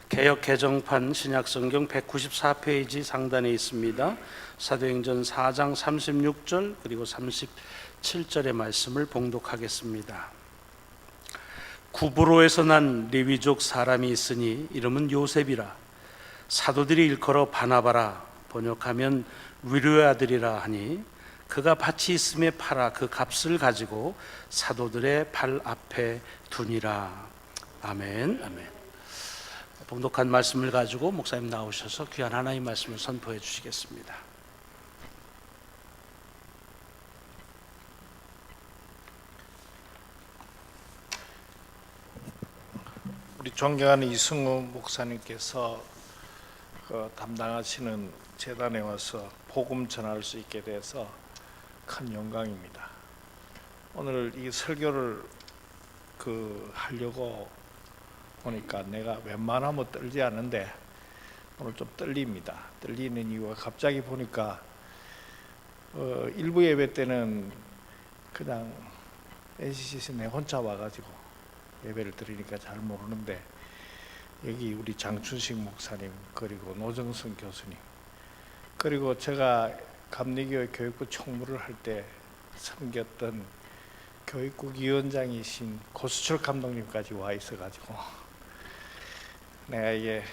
개역 개정판 신약성경 194페이지 상단에 있습니다. 사도행전 4장 36절 그리고 37절의 말씀을 봉독하겠습니다. 구브로에서 난 레위족 사람이 있으니 이름은 요셉이라. 사도들이 일컬어 바나바라, 번역하면 위로의 아들이라 하니 그가 밭이 있음에 팔아 그 값을 가지고 사도들의 발 앞에 두니라. 아멘. 아멘. 봉독한 말씀을 가지고 목사님 나오셔서 귀한 하나님 말씀을 선포해 주시겠습니다. 우리 존경하는 이승우 목사님께서 담당하시는 재단에 와서 복음 전할 수 있게 돼서 큰 영광입니다. 오늘 이 설교를 하려고 보니까 내가 웬만하면 떨지 않은데 오늘 좀 떨립니다. 떨리는 이유가 갑자기 보니까 일부 예배 때는 그냥 NCC에서 내 혼자 와가지고 예배를 드리니까 잘 모르는데 여기 우리 장춘식 목사님 그리고 노정선 교수님 그리고 제가 감리교회 교육부 총무를 할 때 섬겼던 교육국 위원장이신 고수철 감독님까지 와 있어가지고 내가 이게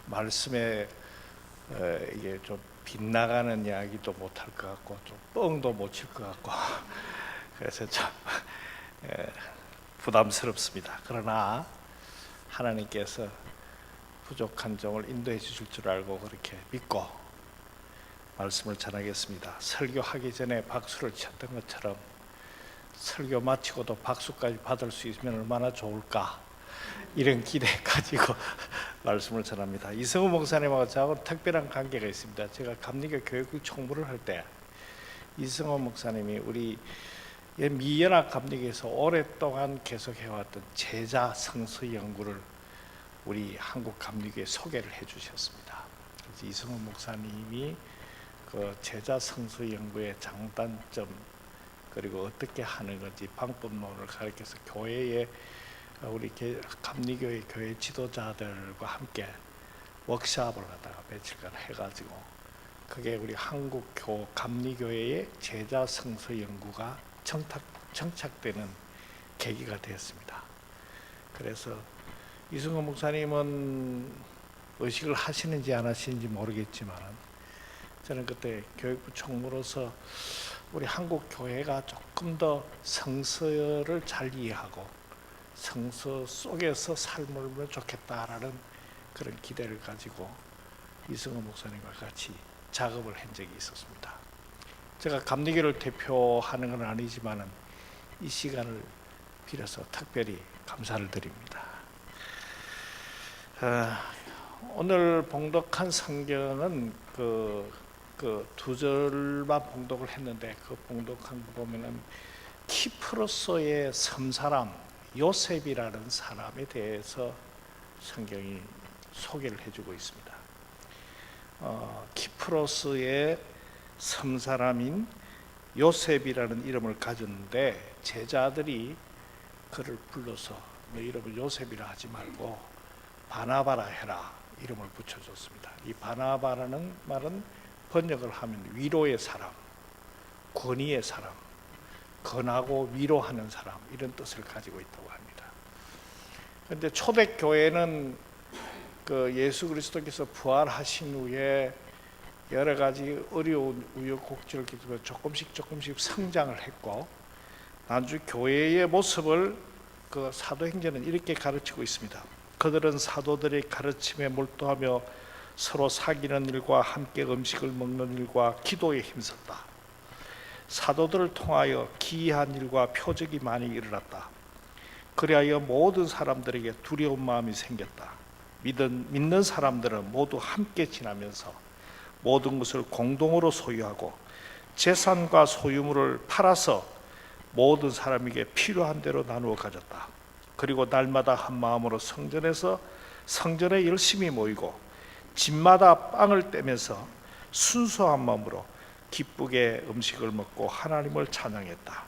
말씀에 이게 좀 빗나가는 이야기도 못할 것 같고 좀 뻥도 못 칠 것 같고 그래서 참 부담스럽습니다. 그러나 하나님께서 부족한 종을 인도해 주실 줄 알고 그렇게 믿고 말씀을 전하겠습니다. 설교하기 전에 박수를 쳤던 것처럼 설교 마치고도 박수까지 받을 수 있으면 얼마나 좋을까, 이런 기대 가지고 말씀을 전합니다. 이승우 목사님하고 저하고 특별한 관계가 있습니다. 제가 감리교 교육부 총무를 할 때 이승우 목사님이 우리 미연합 감리교에서 오랫동안 계속해왔던 제자 성서 연구를 우리 한국 감리교에 소개를 해주셨습니다. 그래서 이승우 목사님이 그 제자 성서 연구의 장단점 그리고 어떻게 하는 건지 방법론을 가르쳐서 교회에 우리 감리교회 교회 지도자들과 함께 워크숍을 하다가 며칠간 해가지고 그게 우리 한국 감리교회의 제자 성서 연구가 정착되는 계기가 되었습니다. 그래서 이승우 목사님은 의식을 하시는지 안 하시는지 모르겠지만 저는 그때 교육부 총무로서 우리 한국 교회가 조금 더 성서를 잘 이해하고 성서 속에서 삶을 좋겠다라는 그런 기대를 가지고 이승우 목사님과 같이 작업을 한 적이 있었습니다. 제가 감리교를 대표하는 건 아니지만 이 시간을 빌어서 특별히 감사를 드립니다. 오늘 봉독한 성경은 두 절만 봉독을 했는데 그 봉독한 거 보면은 키프로스의 섬사람 요셉이라는 사람에 대해서 성경이 소개를 해주고 있습니다. 키프로스의 섬사람인 요셉이라는 이름을 가졌는데 제자들이 그를 불러서 너 이름을 요셉이라 하지 말고 바나바라 해라 이름을 붙여줬습니다. 이 바나바라는 말은 번역을 하면 위로의 사람, 권위의 사람, 권하고 위로하는 사람 이런 뜻을 가지고 있다고 합니다. 그런데 초대교회는 예수 그리스도께서 부활하신 후에 여러 가지 어려운 우여곡절을 겪으며 조금씩 성장을 했고 나중 교회의 모습을 사도행전은 이렇게 가르치고 있습니다. 그들은 사도들의 가르침에 몰두하며 서로 사귀는 일과 함께 음식을 먹는 일과 기도에 힘썼다. 사도들을 통하여 기이한 일과 표적이 많이 일어났다. 그리하여 모든 사람들에게 두려운 마음이 생겼다. 믿는 사람들은 모두 함께 지나면서 모든 것을 공동으로 소유하고 재산과 소유물을 팔아서 모든 사람에게 필요한 대로 나누어 가졌다. 그리고 날마다 한 마음으로 성전에 열심히 모이고 집마다 빵을 떼면서 순수한 마음으로 기쁘게 음식을 먹고 하나님을 찬양했다.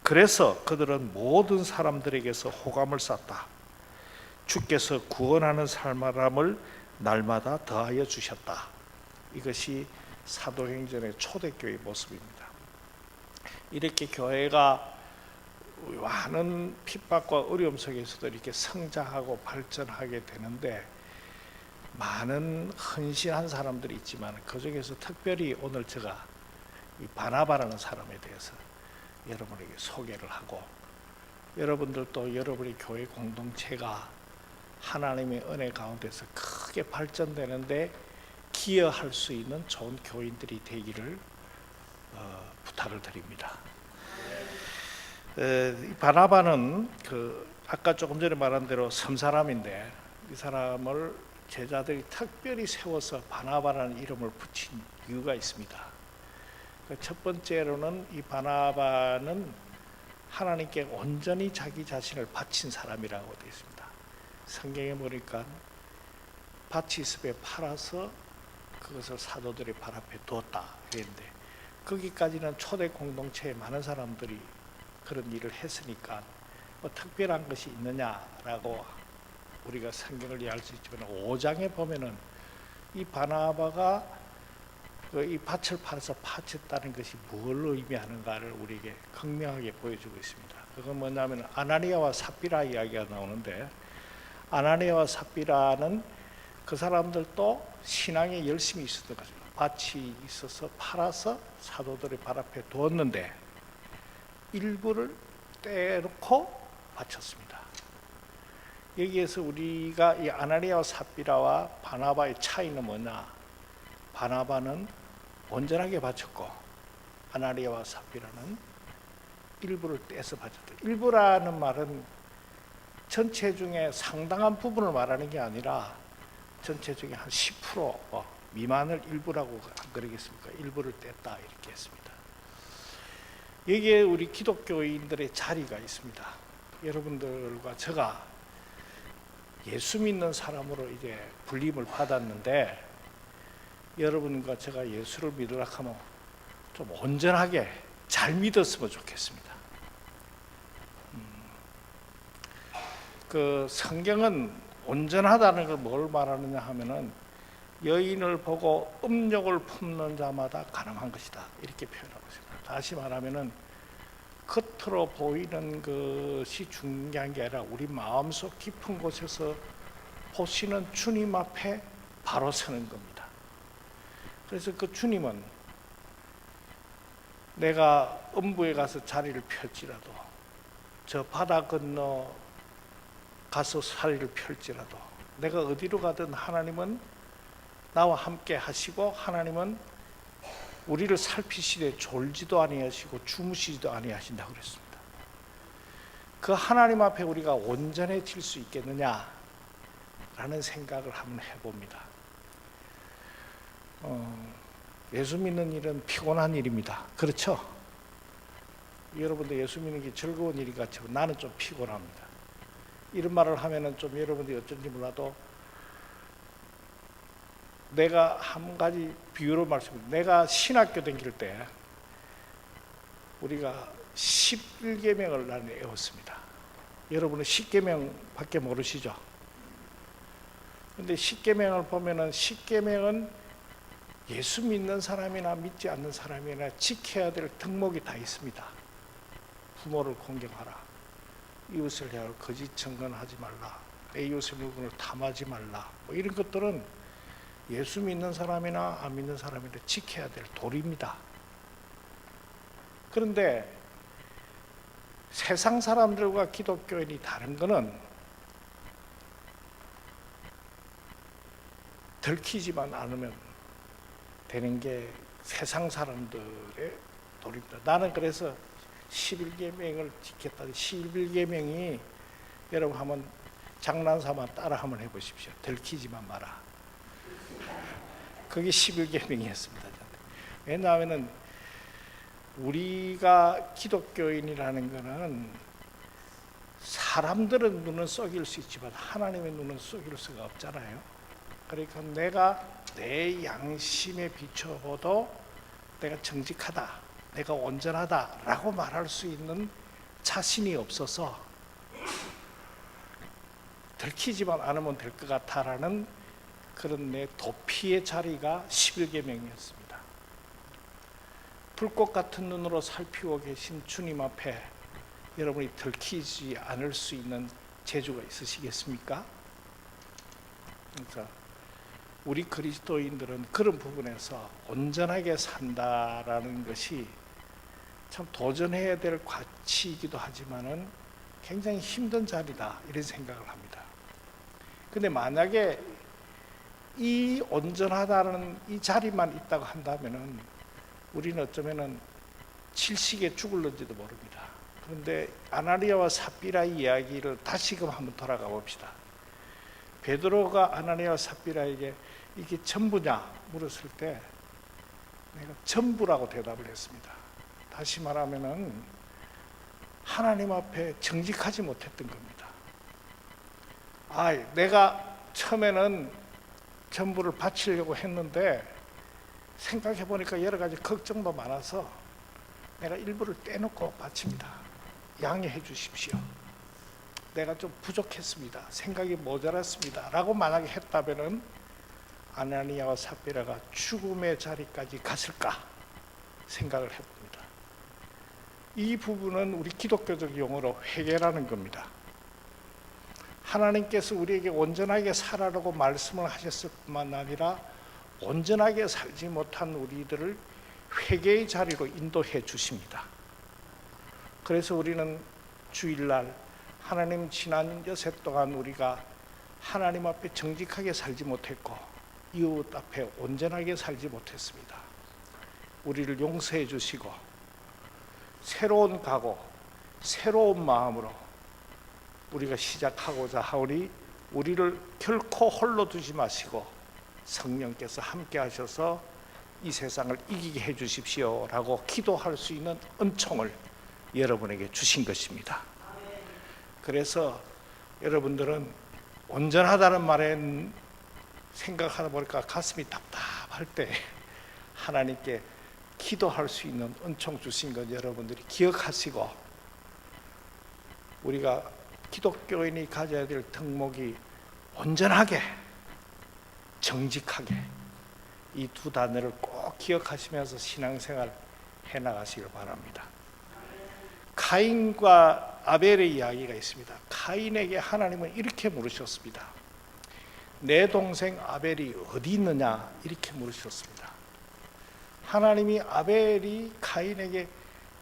그래서 그들은 모든 사람들에게서 호감을 샀다. 주께서 구원하는 사람을 날마다 더하여 주셨다. 이것이 사도행전의 초대교회의 모습입니다. 이렇게 교회가 많은 핍박과 어려움 속에서도 이렇게 성장하고 발전하게 되는데, 많은 헌신한 사람들이 있지만 그 중에서 특별히 오늘 제가 이 바나바라는 사람에 대해서 여러분에게 소개를 하고, 여러분들도 여러분의 교회 공동체가 하나님의 은혜 가운데서 크게 발전되는데 기여할 수 있는 좋은 교인들이 되기를 부탁을 드립니다. 바나바는 아까 조금 전에 말한 대로 섬사람인데, 이 사람을 제자들이 특별히 세워서 바나바라는 이름을 붙인 이유가 있습니다. 첫 번째로는 이 바나바는 하나님께 온전히 자기 자신을 바친 사람이라고 되어 있습니다. 성경에 보니까 바치스에 팔아서 그것을 사도들의 발 앞에 두었다 그랬는데, 거기까지는 초대 공동체에 많은 사람들이 그런 일을 했으니까 뭐 특별한 것이 있느냐라고 우리가 성경을 이해할 수 있지만, 5장에 보면은 이 바나바가 이 밭을 팔아서 파쳤다는 것이 뭘 의미하는가를 우리에게 극명하게 보여주고 있습니다. 그건 뭐냐면 아나니아와 삽비라 이야기가 나오는데, 아나니아와 삽비라는 그 사람들도 신앙에 열심히 있었던 거죠. 밭이 있어서 팔아서 사도들의 발 앞에 두었는데 일부를 떼놓고 바쳤습니다. 여기에서 우리가 이 아나니아와 삽비라와 바나바의 차이는 뭐냐? 바나바는 온전하게 바쳤고 아나니아와 삽비라는 일부를 떼서 바쳤다. 일부라는 말은 전체 중에 상당한 부분을 말하는 게 아니라 전체 중에 한 10% 미만을 일부라고 안 그러겠습니까? 일부를 뗐다 이렇게 했습니다. 여기에 우리 기독교인들의 자리가 있습니다. 여러분들과 제가 예수 믿는 사람으로 이제 불림을 받았는데, 여러분과 제가 예수를 믿으라 하면 좀 온전하게 잘 믿었으면 좋겠습니다. 그 성경은 온전하다는 걸 뭘 말하느냐 하면은, 여인을 보고 음욕을 품는 자마다 가늠한 것이다 이렇게 표현하고 있습니다. 다시 말하면은 겉으로 보이는 것이 중요한 게 아니라 우리 마음속 깊은 곳에서 보시는 주님 앞에 바로 서는 겁니다. 그래서 그 주님은 내가 음부에 가서 자리를 펼지라도, 저 바다 건너 가서 자리를 펼지라도, 내가 어디로 가든 하나님은 나와 함께 하시고, 하나님은 우리를 살피시되 졸지도 아니하시고 주무시지도 아니하신다고 그랬습니다. 그 하나님 앞에 우리가 온전해질 수 있겠느냐라는 생각을 한번 해봅니다. 예수 믿는 일은 피곤한 일입니다. 그렇죠? 여러분들 예수 믿는 게 즐거운 일이 같지만 나는 좀 피곤합니다. 이런 말을 하면은 좀 여러분들이 어쩐지 몰라도, 내가 한 가지 비유로 말씀드립니다. 내가 신학교 다닐 때 우리가 11계명을 나는 외웠습니다. 여러분은 10계명밖에 모르시죠? 근데 10계명을 보면은 10계명은 예수 믿는 사람이나 믿지 않는 사람이나 지켜야 될 덕목이 다 있습니다. 부모를 공경하라, 이웃을 대하여 거짓 증언하지 말라, 내 이웃의 물건을 탐하지 말라, 뭐 이런 것들은 예수 믿는 사람이나 안 믿는 사람이나 지켜야 될 도리입니다. 그런데 세상 사람들과 기독교인이 다른 것은 들키지만 않으면 되는 게 세상 사람들의 도리입니다. 나는 그래서 11계명을 지켰다. 11계명이 여러분 한번 장난삼아 따라 한번 해보십시오. 들키지만 마라. 그게 11계명이었습니다. 왜냐하면 우리가 기독교인이라는 것은 사람들은 눈은 속일 수 있지만 하나님의 눈은 속일 수가 없잖아요. 그러니까 내가 내 양심에 비춰봐도 내가 정직하다, 내가 온전하다라고 말할 수 있는 자신이 없어서 들키지만 않으면 될 것 같아라는 그런 내 도피의 자리가 11계명이었습니다. 불꽃 같은 눈으로 살피고 계신 주님 앞에 여러분이 들키지 않을 수 있는 재주가 있으시겠습니까? 그러니까 우리 그리스도인들은 그런 부분에서 온전하게 산다라는 것이 참 도전해야 될 가치이기도 하지만은 굉장히 힘든 자리다 이런 생각을 합니다. 근데 만약에 이 온전하다는 이 자리만 있다고 한다면은 우리는 어쩌면은 질식에 죽을는지도 모릅니다. 그런데 아나니아와 삽비라의 이야기를 다시금 한번 돌아가 봅시다. 베드로가 아나니아와 삽비라에게 이게 전부냐 물었을 때 내가 전부라고 대답을 했습니다. 다시 말하면은 하나님 앞에 정직하지 못했던 겁니다. 내가 처음에는 전부를 바치려고 했는데 생각해 보니까 여러 가지 걱정도 많아서 내가 일부를 떼놓고 바칩니다. 양해해 주십시오. 내가 좀 부족했습니다. 생각이 모자랐습니다. 라고 만약에 했다면은 아나니아와 삽비라가 죽음의 자리까지 갔을까 생각을 해봅니다. 이 부분은 우리 기독교적 용어로 회개라는 겁니다. 하나님께서 우리에게 온전하게 살아라고 말씀을 하셨을 뿐만 아니라 온전하게 살지 못한 우리들을 회개의 자리로 인도해 주십니다. 그래서 우리는 주일날 하나님 지난 여세 동안 우리가 하나님 앞에 정직하게 살지 못했고 이웃 앞에 온전하게 살지 못했습니다. 우리를 용서해 주시고 새로운 각오, 새로운 마음으로 우리가 시작하고자 하오니 우리를 결코 홀로 두지 마시고 성령께서 함께 하셔서 이 세상을 이기게 해 주십시오 라고 기도할 수 있는 은총을 여러분에게 주신 것입니다. 그래서 여러분들은 온전하다는 말에 생각하다 보니까 가슴이 답답할 때 하나님께 기도할 수 있는 은총 주신 것 여러분들이 기억하시고 우리가 기독교인이 가져야 될 덕목이 온전하게 정직하게 이 두 단어를 꼭 기억하시면서 신앙생활 해나가시길 바랍니다. 가인과 아벨의 이야기가 있습니다. 가인에게 하나님은 이렇게 물으셨습니다. 내 동생 아벨이 어디 있느냐 이렇게 물으셨습니다. 하나님이 아벨이 가인에게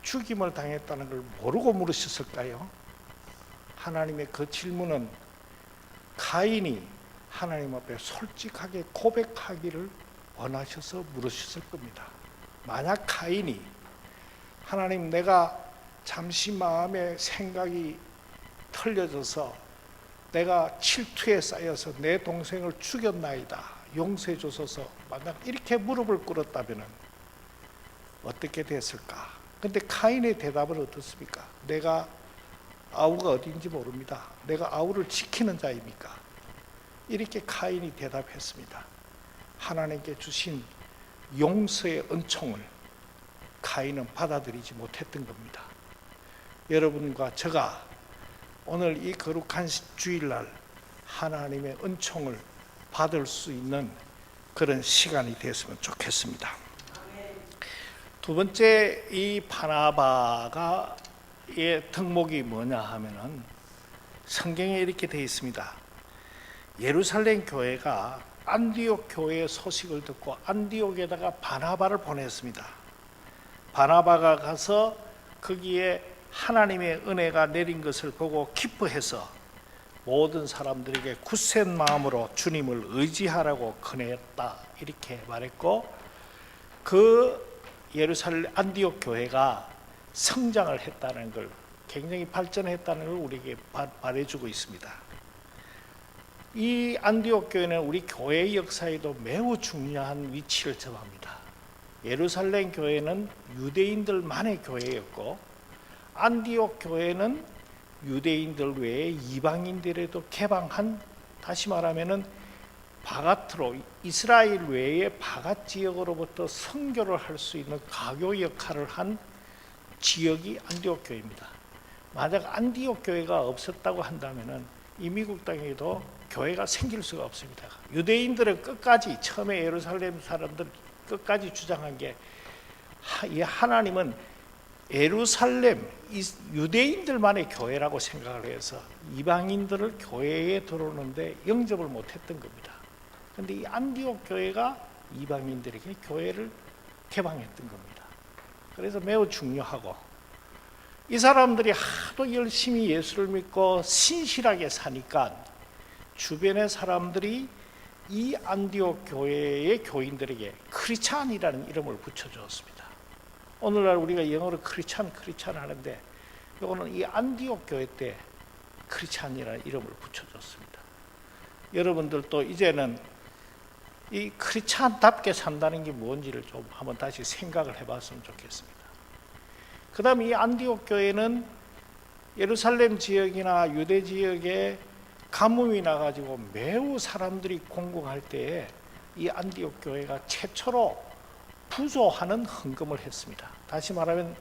죽임을 당했다는 걸 모르고 물으셨을까요? 하나님의 그 질문은 가인이 하나님 앞에 솔직하게 고백하기를 원하셔서 물으셨을 겁니다. 만약 가인이 하나님 내가 잠시 마음의 생각이 틀려져서 내가 질투에 쌓여서 내 동생을 죽였나이다 용서해 주소서 만약 이렇게 무릎을 꿇었다면 어떻게 됐을까? 근데 가인의 대답은 어떻습니까? 내가 아우가 어디인지 모릅니다. 내가 아우를 지키는 자입니까? 이렇게 가인이 대답했습니다. 하나님께 주신 용서의 은총을 가인은 받아들이지 못했던 겁니다. 여러분과 제가 오늘 이 거룩한 주일날 하나님의 은총을 받을 수 있는 그런 시간이 됐으면 좋겠습니다. 두 번째 이 바나바가 의 덕목이 뭐냐 하면은 성경에 이렇게 되어 있습니다. 예루살렘 교회가 안디옥 교회의 소식을 듣고 안디옥에다가 바나바를 보냈습니다. 바나바가 가서 거기에 하나님의 은혜가 내린 것을 보고 기뻐해서 모든 사람들에게 굳센 마음으로 주님을 의지하라고 권했다 이렇게 말했고 그 예루살렘 안디옥 교회가 성장을 했다는 걸 굉장히 발전했다는 걸 우리에게 말해주고 있습니다. 이 안디옥 교회는 우리 교회의 역사에도 매우 중요한 위치를 점합니다. 예루살렘 교회는 유대인들만의 교회였고 안디옥 교회는 유대인들 외에 이방인들에도 개방한 다시 말하면은 바가트로 이스라엘 외의 바갓 지역으로부터 선교를 할 수 있는 가교 역할을 한 지역이 안디옥 교회입니다. 만약 안디옥 교회가 없었다고 한다면은 이 미국 땅에도 교회가 생길 수가 없습니다. 유대인들은 끝까지 처음에 예루살렘 사람들 끝까지 주장한 게 이 하나님은 예루살렘 유대인들만의 교회라고 생각을 해서 이방인들을 교회에 들어오는데 영접을 못했던 겁니다. 그런데 이 안디옥 교회가 이방인들에게 교회를 개방했던 겁니다. 그래서 매우 중요하고, 이 사람들이 하도 열심히 예수를 믿고 신실하게 사니까 주변의 사람들이 이 안디옥 교회의 교인들에게 크리스찬이라는 이름을 붙여주었습니다. 오늘날 우리가 영어로 크리스찬 하는데, 이거는 이 안디옥 교회 때 크리스찬이라는 이름을 붙여줬습니다. 여러분들도 이제는 이 크리스찬답게 산다는 게 뭔지를 좀 한번 다시 생각을 해봤으면 좋겠습니다. 그 다음에 이 안디옥 교회는 예루살렘 지역이나 유대 지역에 가뭄이 나가지고 매우 사람들이 공경할 때에 이 안디옥 교회가 최초로 부조하는 헌금을 했습니다. 다시 말하면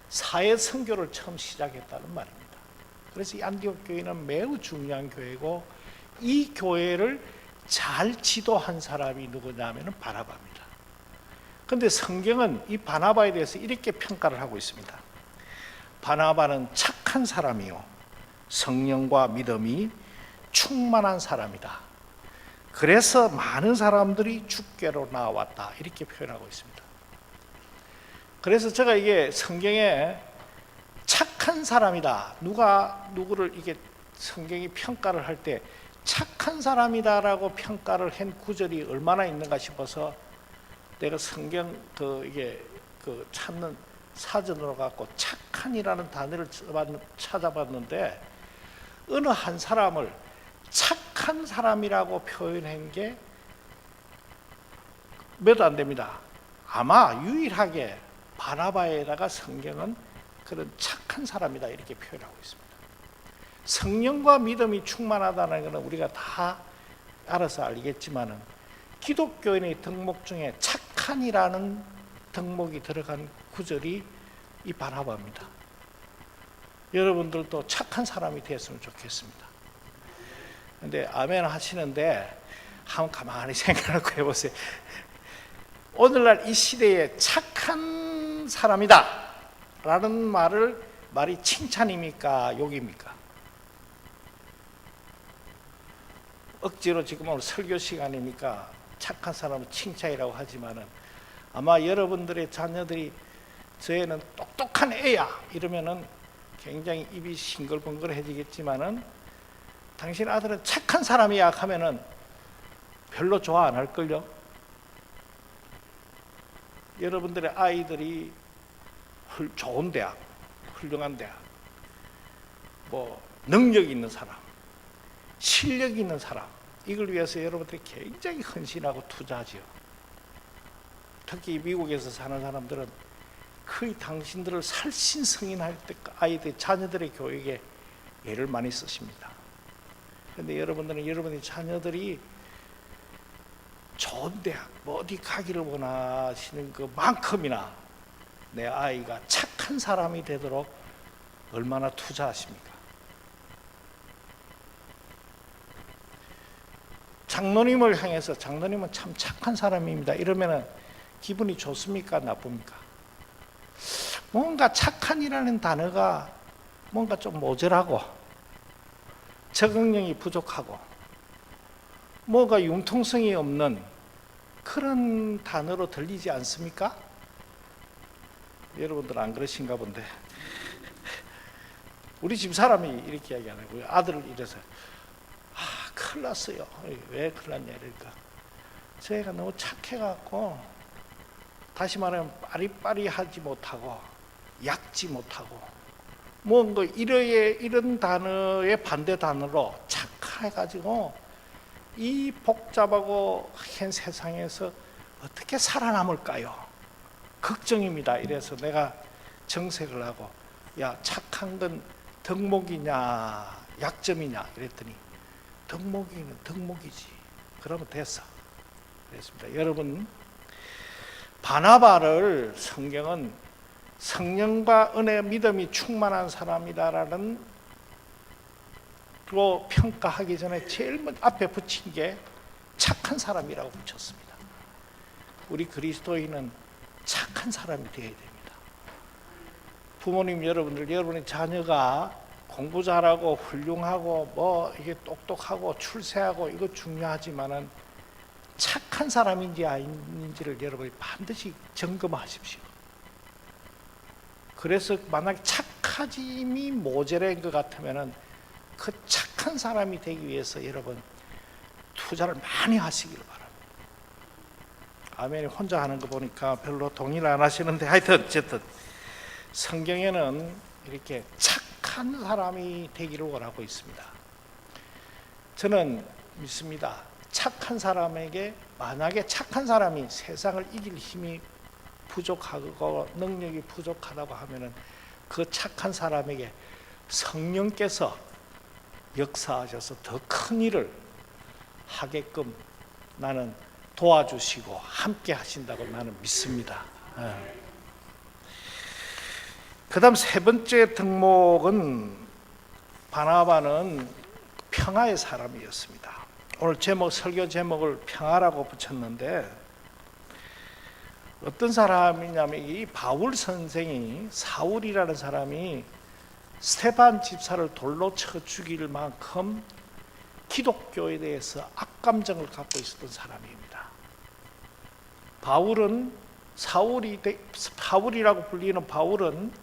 사회 선교를 처음 시작했다는 말입니다. 그래서 이 안디옥 교회는 매우 중요한 교회고, 이 교회를 잘 지도한 사람이 누구냐면 바나바입니다. 그런데 성경은 이 바나바에 대해서 이렇게 평가를 하고 있습니다. 바나바는 착한 사람이요 성령과 믿음이 충만한 사람이다. 그래서 많은 사람들이 주께로 나왔다. 이렇게 표현하고 있습니다. 그래서 제가 이게 성경에 착한 사람이다, 누가 누구를 이게 성경이 평가를 할 때 착한 사람이다라고 평가를 한 구절이 얼마나 있는가 싶어서 내가 성경 찾는 사전으로 갖고 착한이라는 단어를 찾아봤는데, 어느 한 사람을 착한 사람이라고 표현한 게 몇 안 됩니다. 아마 유일하게 바나바에다가 성경은 그런 착한 사람이다 이렇게 표현하고 있습니다. 성령과 믿음이 충만하다는 것은 우리가 다 알아서 알겠지만은, 기독교인의 덕목 중에 착한이라는 덕목이 들어간 구절이 이 바나바입니다. 여러분들도 착한 사람이 됐으면 좋겠습니다. 근데 아멘 하시는데 한번 가만히 생각하고 해보세요. 오늘날 이 시대에 착한 사람이다 라는 말이 칭찬입니까 욕입니까? 억지로 지금 오늘 설교 시간이니까 착한 사람은 칭찬이라고 하지만은, 아마 여러분들의 자녀들이 저애는 똑똑한 애야 이러면은 굉장히 입이 싱글벙글해지겠지만은, 당신 아들은 착한 사람이야 하면은 별로 좋아 안 할걸요. 여러분들의 아이들이 좋은 대학, 훌륭한 대학, 능력 있는 사람, 실력 있는 사람, 이걸 위해서 여러분들이 굉장히 헌신하고 투자하죠. 특히 미국에서 사는 사람들은 거의 당신들을 살신성인할 때 아이들, 자녀들의 교육에 애를 많이 쓰십니다. 그런데 여러분들은 여러분의 자녀들이 좋은 대학, 어디 가기를 원하시는 그만큼이나 내 아이가 착한 사람이 되도록 얼마나 투자하십니까? 장로님을 향해서 장로님은 참 착한 사람입니다 이러면은 기분이 좋습니까? 나쁩니까? 뭔가 착한이라는 단어가 뭔가 좀 모자라고 적응력이 부족하고 뭐가 융통성이 없는 그런 단어로 들리지 않습니까? 여러분들 안 그러신가 본데, 우리 집 사람이 이렇게 이야기 안 하고요. 아들을 이래서 큰일 났어요. 왜 큰일 났냐 이러니까, 저 애가 너무 착해갖고 다시 말하면 빠리빠리하지 못하고 얕지 못하고 뭔가 이런 단어의 반대 단어로 착해가지고 이 복잡하고 한 세상에서 어떻게 살아남을까요? 걱정입니다. 이래서 내가 정색을 하고, 야, 착한 건 덕목이냐 약점이냐 이랬더니 덕목이는 덕목이지. 그러면 됐어. 그랬습니다. 여러분, 바나바를 성경은 성령과 은혜 믿음이 충만한 사람이다라는 평가하기 전에 제일 먼저 앞에 붙인 게 착한 사람이라고 붙였습니다. 우리 그리스도인은 착한 사람이 되어야 됩니다. 부모님 여러분들, 여러분의 자녀가 공부 잘하고 훌륭하고 뭐 이게 똑똑하고 출세하고 이거 중요하지만은 착한 사람인지 아닌지를 여러분이 반드시 점검하십시오. 그래서 만약에 착하짐이 모자란 것 같으면은 그 착한 사람이 되기 위해서 여러분 투자를 많이 하시길 바랍니다. 아멘이 혼자 하는 거 보니까 별로 동의를 안 하시는데 하여튼 어쨌든 성경에는 이렇게 착한 사람이 되기를 원하고 있습니다. 저는 믿습니다. 착한 사람에게, 만약에 착한 사람이 세상을 이길 힘이 부족하고 능력이 부족하다고 하면은 그 착한 사람에게 성령께서 역사하셔서 더 큰 일을 하게끔 나는 도와주시고 함께 하신다고 나는 믿습니다. 그 다음 세 번째 덕목은 바나바는 평화의 사람이었습니다. 오늘 설교 제목을 평화라고 붙였는데 어떤 사람이냐면 이 바울 선생이, 사울이라는 사람이 스데반 집사를 돌로 쳐 죽일 만큼 기독교에 대해서 악감정을 갖고 있었던 사람입니다. 바울이라고 불리는 바울은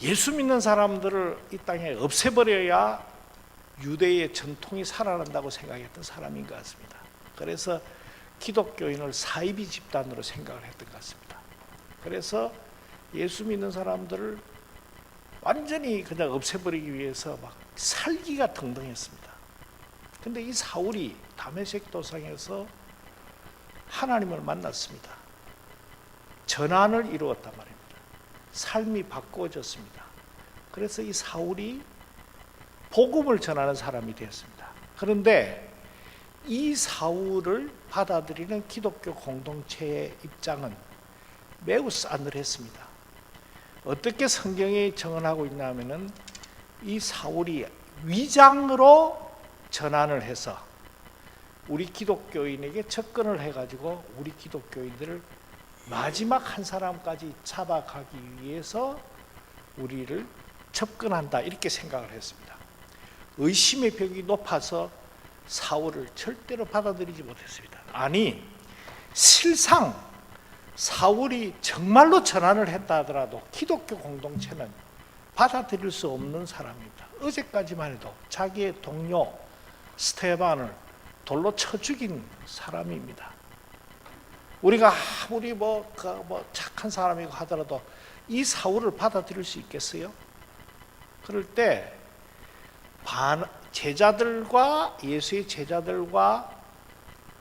예수 믿는 사람들을 이 땅에 없애버려야 유대의 전통이 살아난다고 생각했던 사람인 것 같습니다. 그래서 기독교인을 사이비 집단으로 생각을 했던 것 같습니다. 그래서 예수 믿는 사람들을 완전히 그냥 없애버리기 위해서 막 살기가 등등했습니다. 근데 이 사울이 다메섹 도상에서 하나님을 만났습니다. 전환을 이루었단 말입니다. 삶이 바꾸어졌습니다. 그래서 이 사울이 복음을 전하는 사람이 되었습니다. 그런데 이 사울을 받아들이는 기독교 공동체의 입장은 매우 싸늘했습니다. 어떻게 성경이 정언하고 있냐면은 이 사울이 위장으로 전환을 해서 우리 기독교인에게 접근을 해가지고 우리 기독교인들을 마지막 한 사람까지 잡아가기 위해서 우리를 접근한다, 이렇게 생각을 했습니다. 의심의 벽이 높아서 사울을 절대로 받아들이지 못했습니다. 아니, 실상 사울이 정말로 전환을 했다 하더라도 기독교 공동체는 받아들일 수 없는 사람입니다. 어제까지만 해도 자기의 동료 스데반을 돌로 쳐 죽인 사람입니다. 우리가 아무리 착한 사람이고 하더라도 이 사울을 받아들일 수 있겠어요? 그럴 때 예수의 제자들과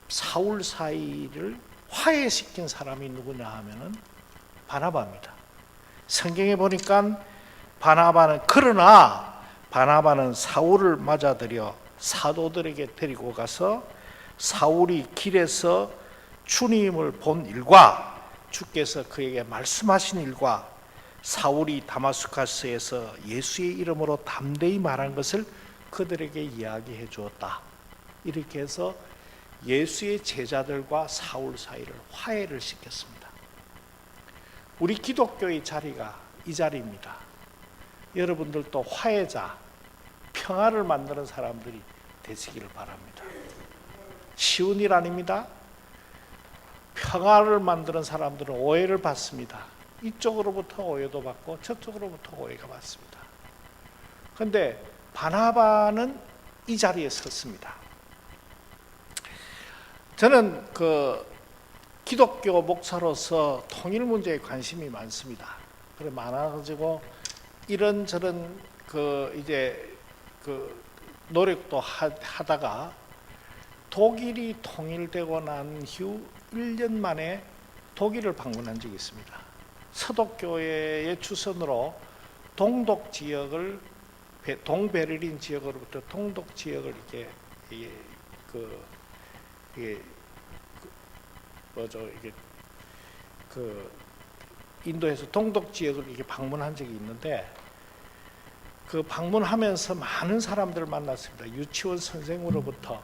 사울 사이를 화해시킨 사람이 누구냐 하면은 바나바입니다. 성경에 보니까 그러나 바나바는 사울을 맞아들여 사도들에게 데리고 가서 사울이 길에서 주님을 본 일과 주께서 그에게 말씀하신 일과 사울이 다마스커스에서 예수의 이름으로 담대히 말한 것을 그들에게 이야기해 주었다. 이렇게 해서 예수의 제자들과 사울 사이를 화해를 시켰습니다. 우리 기독교의 자리가 이 자리입니다. 여러분들도 화해자, 평화를 만드는 사람들이 되시기를 바랍니다. 쉬운 일 아닙니다. 평화를 만드는 사람들은 오해를 받습니다. 이쪽으로부터 오해도 받고 저쪽으로부터 오해가 받습니다. 그런데 바나바는 이 자리에 섰습니다. 저는 기독교 목사로서 통일 문제에 관심이 많습니다. 그래 많아가지고 이런저런 노력도 하다가 독일이 통일되고 난 후 1년 만에 독일을 방문한 적이 있습니다. 서독교회의 주선으로 동독 지역을, 동베를린 지역으로부터 동독 지역을 인도에서 동독 지역을 방문한 적이 있는데 그 방문하면서 많은 사람들을 만났습니다. 유치원 선생으로부터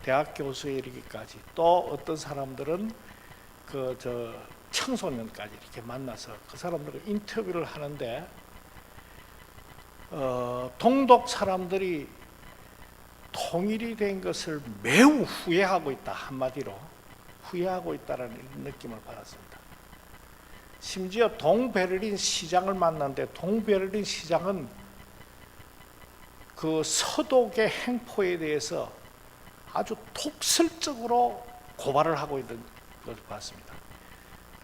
대학 교수에 이르기까지, 또 어떤 사람들은 청소년까지 이렇게 만나서 그 사람들과 인터뷰를 하는데, 동독 사람들이 통일이 된 것을 매우 후회하고 있다, 한마디로 후회하고 있다는 느낌을 받았습니다. 심지어 동베를린 시장을 만났는데, 동베를린 시장은 그 서독의 행포에 대해서 아주 독설적으로 고발을 하고 있는 것을 봤습니다.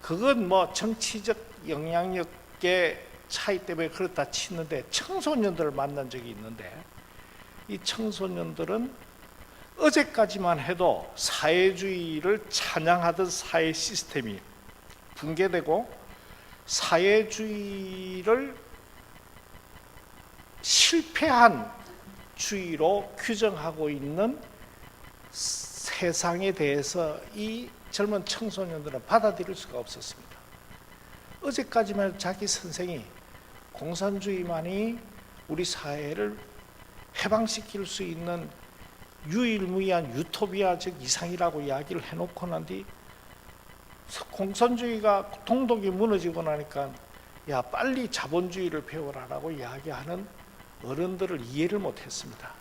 그건 뭐 정치적 영향력의 차이 때문에 그렇다 치는데, 청소년들을 만난 적이 있는데, 이 청소년들은 어제까지만 해도 사회주의를 찬양하던 사회 시스템이 붕괴되고 사회주의를 실패한 주의로 규정하고 있는 세상에 대해서 이 젊은 청소년들은 받아들일 수가 없었습니다. 어제까지만 해도 자기 선생이 공산주의만이 우리 사회를 해방시킬 수 있는 유일무이한 유토피아적 이상이라고 이야기를 해놓고 난 뒤, 공산주의가 동독이 무너지고 나니까 야 빨리 자본주의를 배워라라고 이야기하는 어른들을 이해를 못했습니다.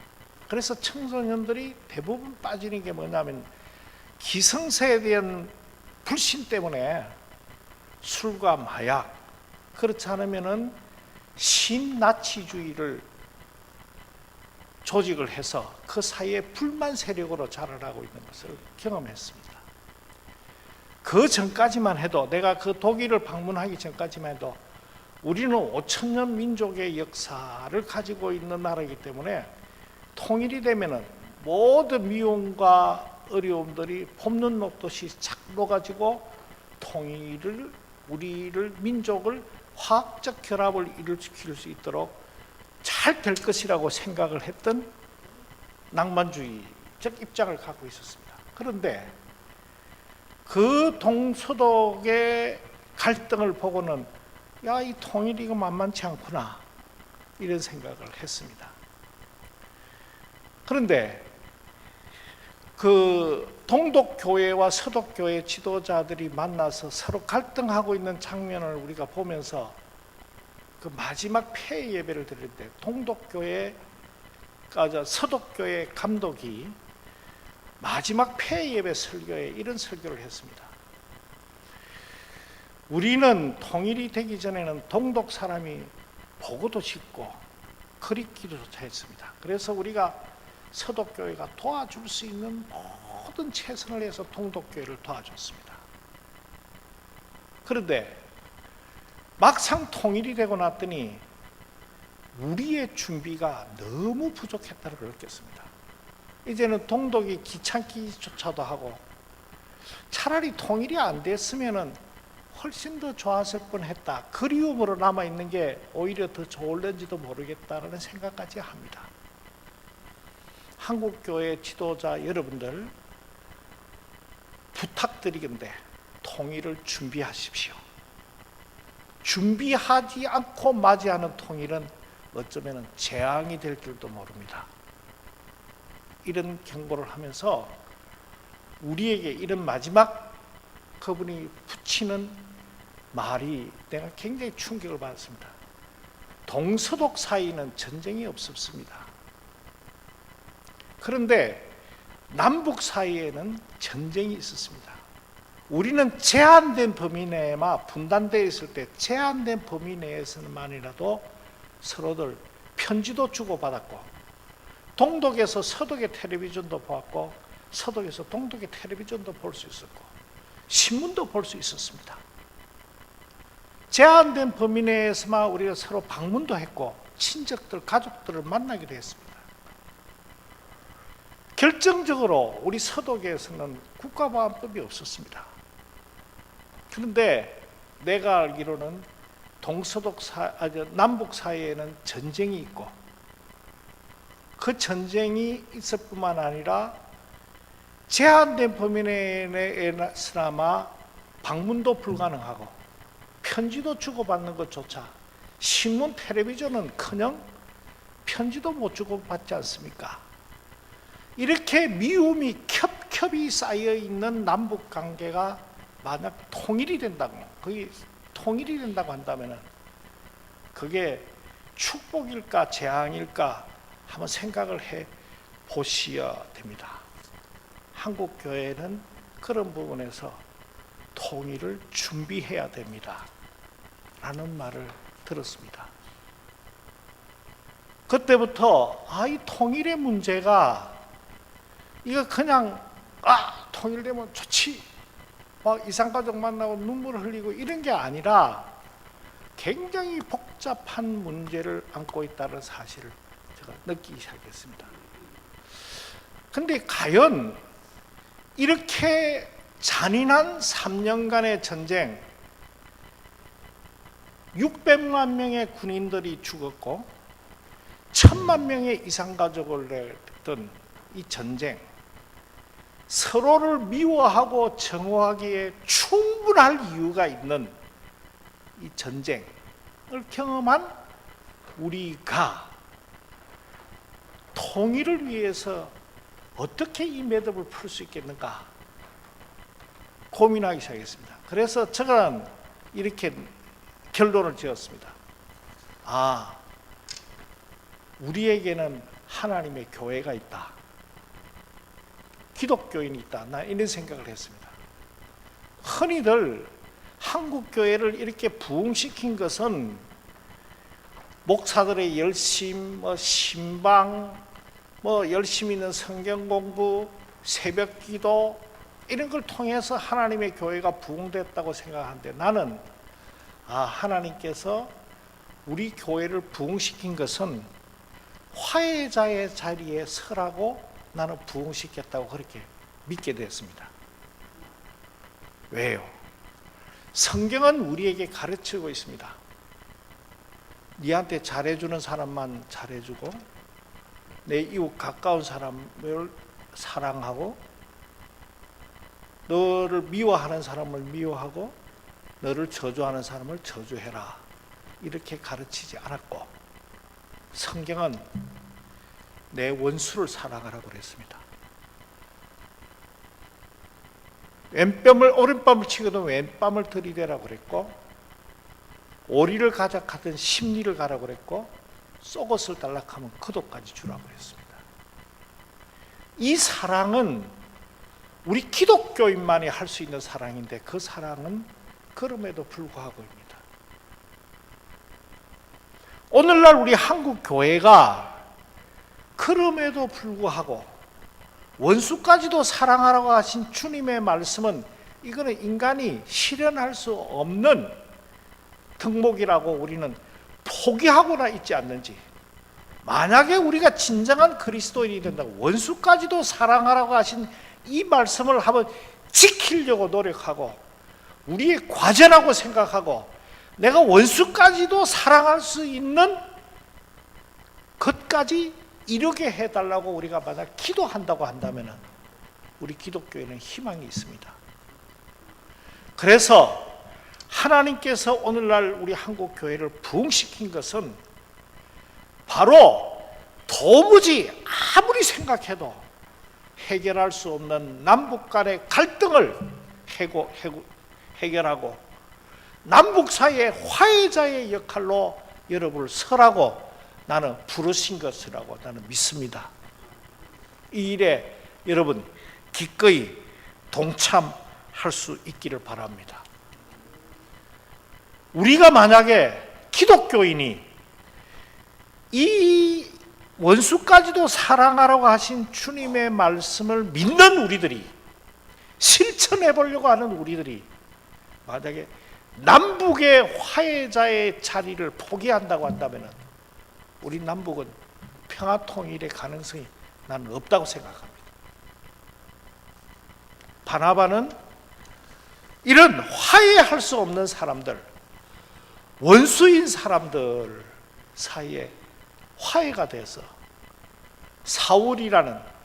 그래서 청소년들이 대부분 빠지는 게 뭐냐면, 기성세에 대한 불신 때문에 술과 마약, 그렇지 않으면은 신나치주의를 조직을 해서 그 사이에 불만 세력으로 자라나고 있는 것을 경험했습니다. 그 전까지만 해도, 내가 그 독일을 방문하기 전까지만 해도 우리는 5천년 민족의 역사를 가지고 있는 나라이기 때문에 통일이 되면은 모든 미움과 어려움들이 봄눈 녹듯이 착 녹아지고 통일을, 우리를, 민족을 화학적 결합을 일으킬 수 있도록 잘 될 것이라고 생각을 했던 낭만주의적 입장을 갖고 있었습니다. 그런데 그 동서독의 갈등을 보고는 야, 이 통일이 이거 만만치 않구나, 이런 생각을 했습니다. 그런데 그 동독교회와 서독교회 지도자들이 만나서 서로 갈등하고 있는 장면을 우리가 보면서 그 마지막 폐 예배를 드릴 때 서독교회 감독이 마지막 폐 예배 설교에 이런 설교를 했습니다. 우리는 통일이 되기 전에는 동독 사람이 보고도 짓고 그리기도조차 했습니다. 그래서 우리가 서독교회가 도와줄 수 있는 모든 최선을 해서 동독교회를 도와줬습니다. 그런데 막상 통일이 되고 났더니 우리의 준비가 너무 부족했다는 걸 느꼈습니다. 이제는 동독이 귀찮기조차도 하고, 차라리 통일이 안 됐으면은 훨씬 더 좋았을 뻔했다, 그리움으로 남아있는 게 오히려 더 좋을는지도 모르겠다는 생각까지 합니다. 한국교회 지도자 여러분들, 부탁드리건대 통일을 준비하십시오. 준비하지 않고 맞이하는 통일은 어쩌면 재앙이 될 줄도 모릅니다. 이런 경고를 하면서 우리에게 이런 마지막 그분이 붙이는 말이 내가 굉장히 충격을 받았습니다. 동서독 사이는 전쟁이 없었습니다. 그런데 남북 사이에는 전쟁이 있었습니다. 우리는 제한된 범위 내에만 분단되어 있을 때, 제한된 범위 내에서만이라도 서로들 편지도 주고받았고, 동독에서 서독의 텔레비전도 보았고, 서독에서 동독의 텔레비전도 볼 수 있었고, 신문도 볼 수 있었습니다. 제한된 범위 내에서만 우리가 서로 방문도 했고, 친척들, 가족들을 만나기도 했습니다. 결정적으로 우리 서독에서는 국가보안법이 없었습니다. 그런데 내가 알기로는 남북 사이에는 전쟁이 있고, 그 전쟁이 있을 뿐만 아니라 제한된 범위 내에서나마 방문도 불가능하고 편지도 주고받는 것조차, 신문, 텔레비전은커녕 편지도 못 주고받지 않습니까? 이렇게 미움이 겹겹이 쌓여 있는 남북 관계가 만약 통일이 된다고, 그게 통일이 된다고 한다면은 그게 축복일까 재앙일까 한번 생각을 해 보셔야 됩니다. 한국 교회는 그런 부분에서 통일을 준비해야 됩니다. 라는 말을 들었습니다. 그때부터 이 통일의 문제가 이거 그냥 통일되면 좋지 막 이산가족 만나고 눈물을 흘리고 이런 게 아니라 굉장히 복잡한 문제를 안고 있다는 사실을 제가 느끼기 시작했습니다. 근데 과연 이렇게 잔인한 3년간의 전쟁, 600만 명의 군인들이 죽었고 1000만 명의 이산가족을 냈던 이 전쟁, 서로를 미워하고 정오하기에 충분할 이유가 있는 이 전쟁을 경험한 우리가 통일을 위해서 어떻게 이 매듭을 풀 수 있겠는가 고민하기 시작했습니다. 그래서 저는 이렇게 결론을 지었습니다. 우리에게는 하나님의 교회가 있다. 기독교인이 있다. 나 이런 생각을 했습니다. 흔히들 한국 교회를 이렇게 부흥시킨 것은 목사들의 열심, 신방, 열심히 있는 성경 공부, 새벽 기도 이런 걸 통해서 하나님의 교회가 부흥됐다고 생각하는데 나는 하나님께서 우리 교회를 부흥시킨 것은 화해자의 자리에 서라고 나는 부흥시켰다고 그렇게 믿게 되었습니다. 왜요? 성경은 우리에게 가르치고 있습니다. 니한테 잘해주는 사람만 잘해주고 내 이웃 가까운 사람을 사랑하고 너를 미워하는 사람을 미워하고 너를 저주하는 사람을 저주해라 이렇게 가르치지 않았고 성경은 내 원수를 사랑하라고 그랬습니다. 왼뺨을 오른뺨을 치거든 왼뺨을 들이대라고 그랬고 오리를 가작하든 십리를 가라고 그랬고 속옷을 달락하면 겉옷까지 주라고 했습니다. 이 사랑은 우리 기독교인만이 할 수 있는 사랑인데 그 사랑은 그럼에도 불구하고입니다. 오늘날 우리 한국 교회가 그럼에도 불구하고 원수까지도 사랑하라고 하신 주님의 말씀은 이거는 인간이 실현할 수 없는 덕목이라고 우리는 포기하거나 있지 않는지, 만약에 우리가 진정한 그리스도인이 된다고 원수까지도 사랑하라고 하신 이 말씀을 한번 지키려고 노력하고 우리의 과제라고 생각하고 내가 원수까지도 사랑할 수 있는 것까지 이루게 해달라고 우리가 만약 기도한다고 한다면 우리 기독교에는 희망이 있습니다. 그래서 하나님께서 오늘날 우리 한국 교회를 부흥시킨 것은 바로 도무지 아무리 생각해도 해결할 수 없는 남북 간의 갈등을 해결하고 남북 사이의 화해자의 역할로 여러분을 서라고 나는 부르신 것이라고 나는 믿습니다. 이 일에 여러분 기꺼이 동참할 수 있기를 바랍니다. 우리가 만약에 기독교인이 이 원수까지도 사랑하라고 하신 주님의 말씀을 믿는 우리들이, 실천해 보려고 하는 우리들이 만약에 남북의 화해자의 자리를 포기한다고 한다면 우리 남북은 평화통일의 가능성이 나는 없다고 생각합니다. 바나바는 이런 화해할 수 없는 사람들, 원수인 사람들 사이에 화해가 돼서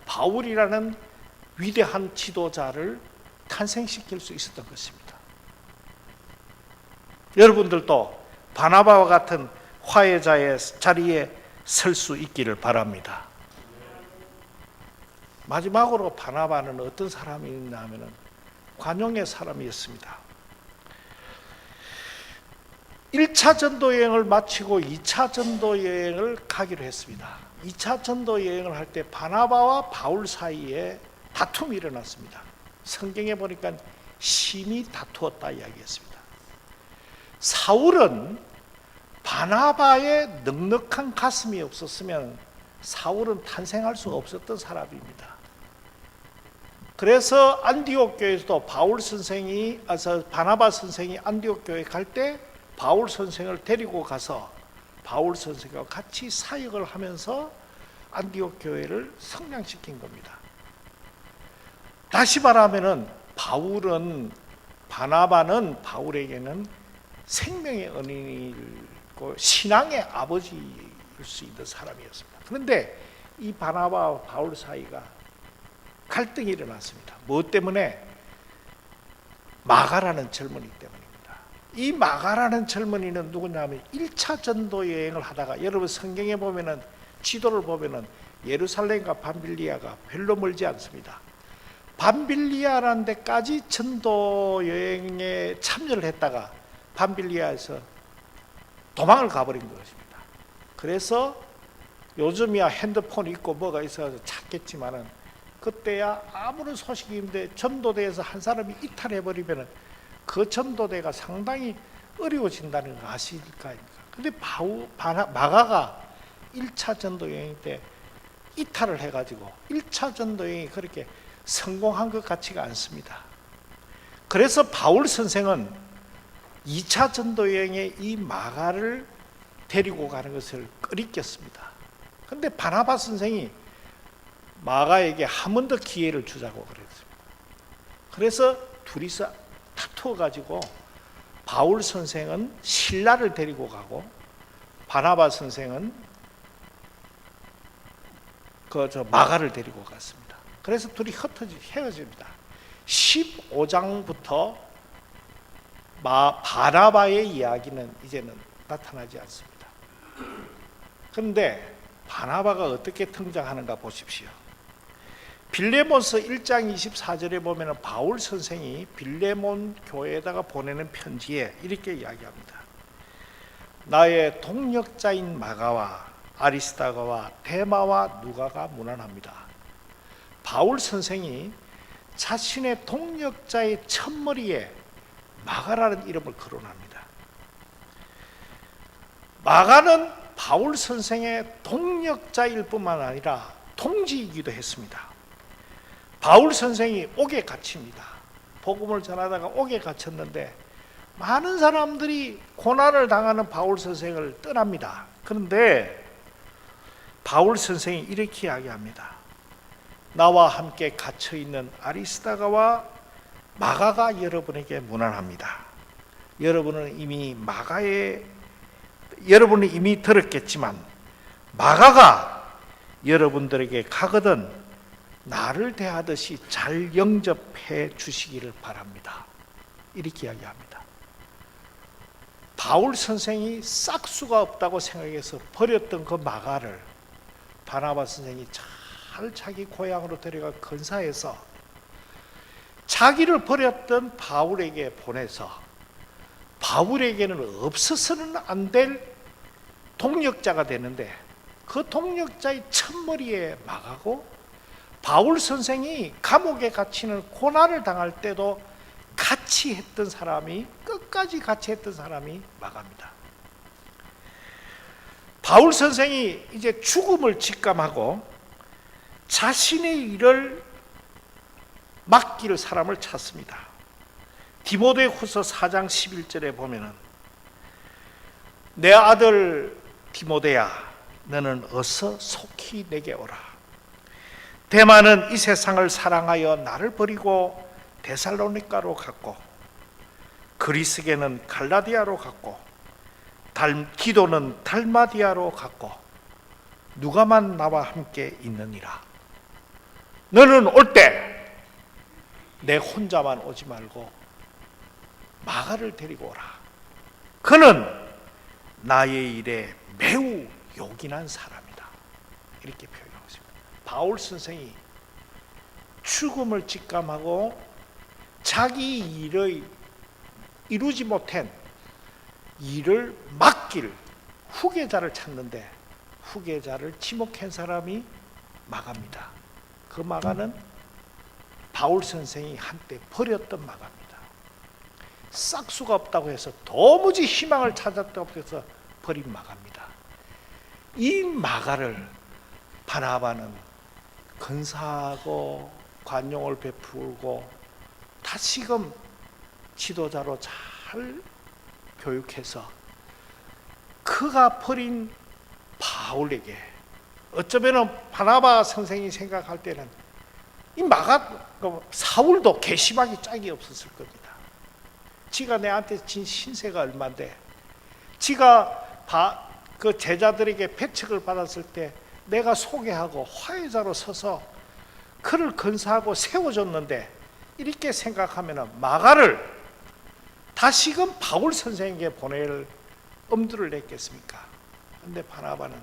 바울이라는 위대한 지도자를 탄생시킬 수 있었던 것입니다. 여러분들도 바나바와 같은 화해자의 자리에 설 수 있기를 바랍니다. 마지막으로 바나바는 어떤 사람이었냐 하면 관용의 사람이었습니다. 1차 전도 여행을 마치고 2차 전도 여행을 가기로 했습니다. 2차 전도 여행을 할 때 바나바와 바울 사이에 다툼이 일어났습니다. 성경에 보니까 심히 다투었다 이야기했습니다. 사울은 바나바의 넉넉한 가슴이 없었으면 사울은 탄생할 수 없었던 사람입니다. 그래서 안디옥 교회에서도 바나바 선생이 안디옥 교회에 갈 때 바울 선생을 데리고 가서 바울 선생과 같이 사역을 하면서 안디옥 교회를 성장시킨 겁니다. 다시 말하면은 바나바는 바울에게는 생명의 은인이고 신앙의 아버지일 수 있는 사람이었습니다. 그런데 이 바나바와 바울 사이가 갈등이 일어났습니다. 무엇 때문에? 마가라는 젊은이 때문입니다. 이 마가라는 젊은이는 누구냐면 1차 전도 여행을 하다가, 여러분 성경에 보면은 지도를 보면은 예루살렘과 밤빌리아가 별로 멀지 않습니다. 밤빌리아라는 데까지 전도 여행에 참여를 했다가 밤빌리아에서 도망을 가버린 것입니다. 그래서 요즘이야 핸드폰 있고 뭐가 있어서 찾겠지만은 그때야 아무런 소식이 없는데 전도대에서 한 사람이 이탈해버리면 그 전도대가 상당히 어려워진다는 거 아실까요? 근데 마가가 1차 전도 여행 때 이탈을 해가지고 1차 전도 여행이 그렇게 성공한 것 같지가 않습니다. 그래서 바울 선생은 2차 전도 여행에 이 마가를 데리고 가는 것을 꺼리꼈습니다. 그런데 바나바 선생이 마가에게 한 번 더 기회를 주자고 그랬습니다. 그래서 둘이서 다투어가지고 바울 선생은 실라를 데리고 가고 바나바 선생은 마가를 데리고 갔습니다. 그래서 둘이 헤어집니다. 15장부터 바나바의 이야기는 이제는 나타나지 않습니다. 그런데 바나바가 어떻게 등장하는가 보십시오. 빌레몬서 1장 24절에 보면 바울 선생이 빌레몬 교회에다가 보내는 편지에 이렇게 이야기합니다. 나의 동역자인 마가와 아리스다가와 데마와 누가가 문안합니다. 바울 선생이 자신의 동역자의 첫머리에 마가라는 이름을 거론합니다. 마가는 바울 선생의 동역자일 뿐만 아니라 동지이기도 했습니다. 바울 선생이 옥에 갇힙니다. 복음을 전하다가 옥에 갇혔는데 많은 사람들이 고난을 당하는 바울 선생을 떠납니다. 그런데 바울 선생이 이렇게 이야기합니다. 나와 함께 갇혀있는 아리스다가와 마가가 여러분에게 문안합니다. 여러분은 이미 들었겠지만 마가가 여러분들에게 가거든 나를 대하듯이 잘 영접해 주시기를 바랍니다. 이렇게 이야기합니다. 바울 선생이 싹수가 없다고 생각해서 버렸던 그 마가를 바나바 선생이 잘 자기 고향으로 데려가 건사해서 자기를 버렸던 바울에게 보내서 바울에게는 없어서는 안 될 동역자가 되는데 그 동역자의 첫머리에 마가고 바울 선생이 감옥에 갇히는 고난을 당할 때도 끝까지 같이 했던 사람이 마가입니다. 바울 선생이 이제 죽음을 직감하고 자신의 일을 맡길 사람을 찾습니다. 디모데후서 4장 11절에 보면은 내 아들 디모데야 너는 어서 속히 내게 오라. 데마는 이 세상을 사랑하여 나를 버리고 데살로니가로 갔고 그리스게는 갈라디아로 갔고 기도는 달마디아로 갔고 누가만 나와 함께 있느니라. 너는 올 때 내 혼자만 오지 말고 마가를 데리고 오라. 그는 나의 일에 매우 요긴한 사람이다. 이렇게 표현하고 있습니다. 바울 선생이 죽음을 직감하고 자기 일의 이루지 못한 일을 맡길 후계자를 찾는데 후계자를 지목한 사람이 마가입니다. 그 마가는 바울 선생이 한때 버렸던 마가입니다. 싹수가 없다고 해서 도무지 희망을 찾았다고 해서 버린 마가입니다. 이 마가를 바나바는 근사하고 관용을 베풀고 다시금 지도자로 잘 교육해서 그가 버린 바울에게 어쩌면 바나바 선생이 생각할 때는 이 마가 사울도 괘씸하기 짝이 없었을 겁니다. 지가 내한테 진 신세가 얼만데 지가 그 제자들에게 배척을 받았을 때 내가 소개하고 화해자로 서서 그를 건사하고 세워줬는데 이렇게 생각하면 마가를 다시금 바울 선생에게 보낼 엄두를 냈겠습니까? 그런데 바나바는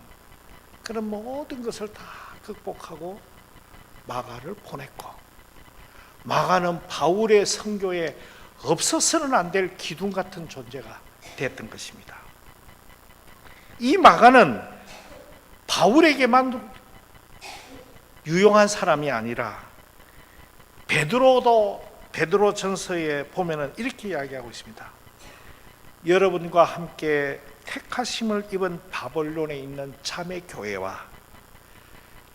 그런 모든 것을 다 극복하고 마가를 보냈고 마가는 바울의 선교에 없어서는 안 될 기둥 같은 존재가 됐던 것입니다. 이 마가는 바울에게만 유용한 사람이 아니라 베드로 전서에 보면은 이렇게 이야기하고 있습니다. 여러분과 함께 택하심을 입은 바벨론에 있는 자매 교회와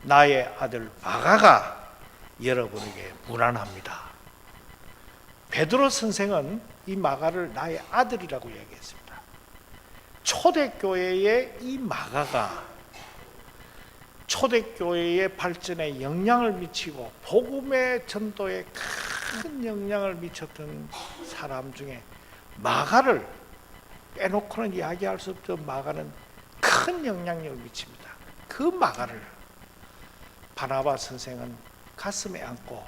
나의 아들 마가가 여러분에게 문안합니다. 베드로 선생은 이 마가를 나의 아들이라고 이야기했습니다. 초대교회의 이 마가가 초대교회의 발전에 영향을 미치고 복음의 전도에 큰 영향을 미쳤던 사람 중에 마가를 빼놓고는 이야기할 수 없죠. 마가는 큰 영향력을 미칩니다. 그 마가를 바나바 선생은 가슴에 안고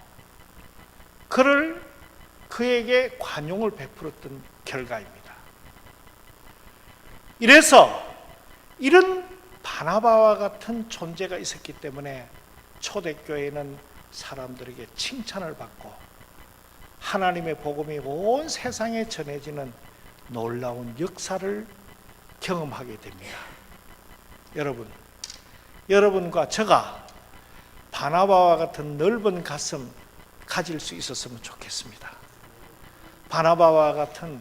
그에게 관용을 베풀었던 결과입니다. 이래서 이런 바나바와 같은 존재가 있었기 때문에 초대교회는 사람들에게 칭찬을 받고 하나님의 복음이 온 세상에 전해지는 놀라운 역사를 경험하게 됩니다. 여러분과 제가 바나바와 같은 넓은 가슴 가질 수 있었으면 좋겠습니다. 바나바와 같은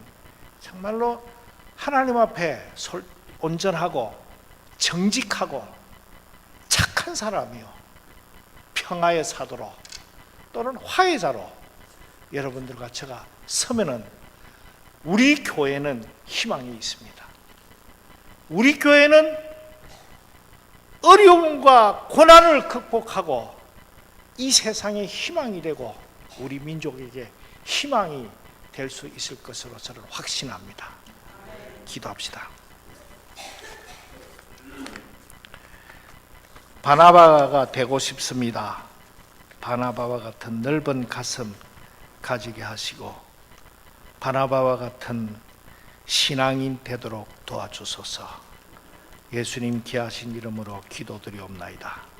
정말로 하나님 앞에 온전하고 정직하고 착한 사람이요 평화의 사도로 또는 화해자로 여러분들과 제가 서면은 우리 교회는 희망이 있습니다. 우리 교회는 어려움과 고난을 극복하고 이 세상에 희망이 되고 우리 민족에게 희망이 될 수 있을 것으로 저는 확신합니다. 기도합시다. 바나바가 되고 싶습니다. 바나바와 같은 넓은 가슴 가지게 하시고 바나바와 같은 신앙인 되도록 도와주소서. 예수님 귀하신 이름으로 기도드리옵나이다.